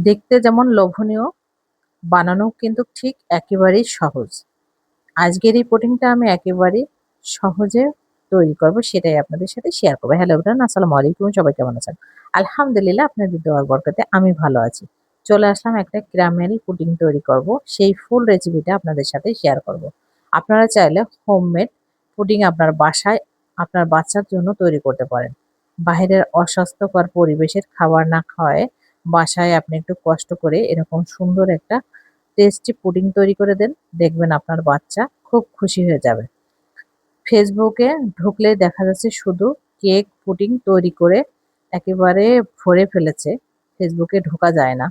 দেখতে যেমন লোভনীয়, বানানো কিন্তু ঠিক একেবারেই সহজ। আজকের এই পুডিংটা আমি একেবারেই সহজে তৈরি করব, সেটাই আপনাদের সাথে শেয়ার করবো। হ্যালো এভরিওয়ান, আসসালামু আলাইকুম। সবাই কেমন আছেন? আলহামদুলিল্লাহ, আপনাদের দোয়ার বরকতে আমি ভালো আছি। চলে আসলাম একটা ক্যারামেল পুডিং তৈরি করব, সেই ফুল রেসিপিটা আপনাদের সাথে শেয়ার করব। আপনারা চাইলে হোমমেড পুডিং আপনার বাসায় আপনার বাচ্চার জন্য তৈরি করতে পারেন। বাইরের অস্বাস্থ্যকর পরিবেশের খাবার না খাওয়ায় বাসায় আপনি একটু কষ্ট করে এরকম সুন্দর একটা টেস্টি পুডিং তৈরি করে দেন, দেখবেন আপনার বাচ্চা খুব খুশি হয়ে যাবে। ফেসবুকে ঢুকলে দেখা যাচ্ছে শুধু কেক পুডিং তৈরি করে একেবারে ভরে ফেলেছে। ফেসবুকে ঢোকা যায় না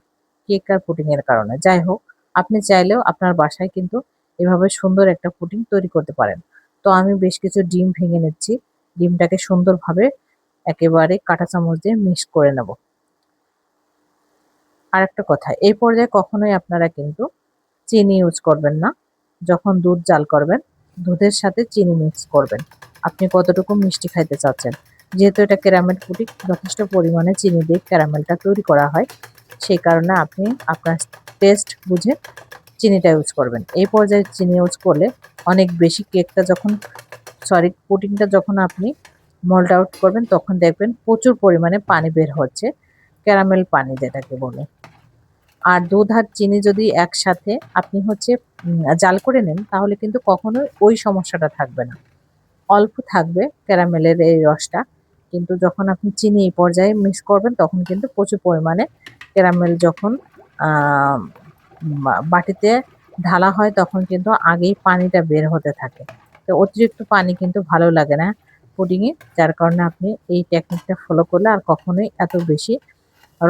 কেক আর পুডিং এর কারণে। যাই হোক, আপনি চাইলেও আপনার বাসায় কিন্তু এভাবে সুন্দর একটা পুডিং তৈরি করতে পারেন। তো আমি বেশ কিছু ডিম ভেঙে নিচ্ছি। ডিমটাকে সুন্দরভাবে একেবারে কাঁটা চামচ দিয়ে মিক্স করে নেব। আর একটা কথা, এই পর্যায়ে কখনোই আপনারা কিন্তু চিনি ইউজ করবেন না। যখন দুধ জাল করবেন, দুধের সাথে চিনি মিক্স করবেন। আপনি কতটুকু মিষ্টি খাইতে চাচ্ছেন। যেহেতু এটা ক্যারামেল পুডিং, যথেষ্ট পরিমাণে চিনি দিয়ে ক্যারামেলটা তৈরি করা হয়, সেই কারণে আপনি আপনার টেস্ট বুঝে চিনিটা ইউজ করবেন। এই পর্যায়ে চিনি ইউজ করলে অনেক বেশি পুডিংটা যখন আপনি মোল্ড আউট করবেন, তখন দেখবেন প্রচুর পরিমাণে পানি বের হচ্ছে, ক্যারামেল পানি যেটাকে বলে। আর দুধ আর চিনি যদি একসাথে আপনি জাল করে নেন, তাহলে কিন্তু কখনোই ওই সমস্যাটা থাকবে না। অল্প থাকবে ক্যারামেলের এই রসটা, কিন্তু যখন আপনি চিনি এই পর্যায়ে মিক্স করবেন, তখন কিন্তু প্রচুর পরিমাণে ক্যারামেল যখন বাটিতে ঢালা হয়, তখন কিন্তু আগেই পানিটা বের হতে থাকে। তো অতিরিক্ত পানি কিন্তু ভালো লাগে না পুডিংয়ে, যার কারণে আপনি এই টেকনিকটা ফলো করলে আর কখনোই এত বেশি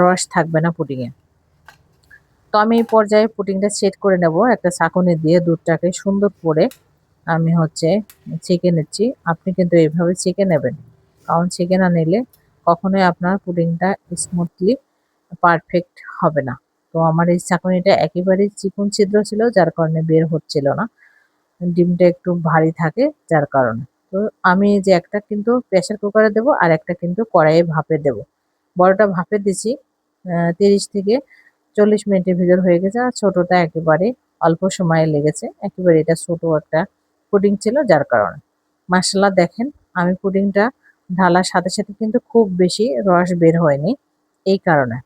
রস থাকবে না পুডিংয়ে। তো আমি এই পর্যায়ে পুডিংটা সেট করে নেব একটা ছাঁকুনি দিয়ে। দুধটাকে সুন্দর করে আমি ছেঁকে নিচ্ছি। আপনি কিন্তু এইভাবে ছেঁকে নেবেন, কারণ ছেঁকে না নিলে কখনোই আপনার পুডিংটা স্মুথলি পারফেক্ট হবে না। তো আমার এই ছাঁকুনিটা একেবারেই চিকন ছিদ্র ছিল, যার কারণে বের হচ্ছিল না। ডিমটা একটু ভারী থাকে, যার কারণে। তো আমি যে একটা কিন্তু প্রেসার কুকারে দেবো, আর একটা কিন্তু কড়াইয়ে ভাপে দেব। বড়টা ভাপে দিছি 30 থেকে 40 মিনিটের ভিতর হয়ে গেছে। আর ছোটটা একেবারে অল্প সময়ে লেগেছে। একেবারে এটা ছোট একটা পুডিং ছিল, যার কারণে। মাশাআল্লাহ, দেখেন আমি পুডিংটা ঢালার সাথে সাথে কিন্তু খুব বেশি রস বের হয়নি, এই কারণে।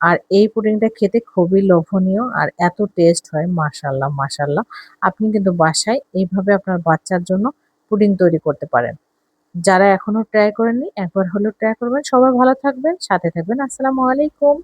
আর এই পুডিংটা খেতে খুবই লোভনীয় আর এত টেস্ট হয়, মাশাআল্লাহ মাশাআল্লাহ। আপনি কিন্তু বাসায় এইভাবে আপনার বাচ্চার জন্য পুডিং তৈরি করতে পারেন। যারা এখনো ট্রাই করেননি, একবার হলেও ট্রাই করবেন। সবাই ভালো থাকবেন, সাথে থাকবেন। আসসালামু আলাইকুম।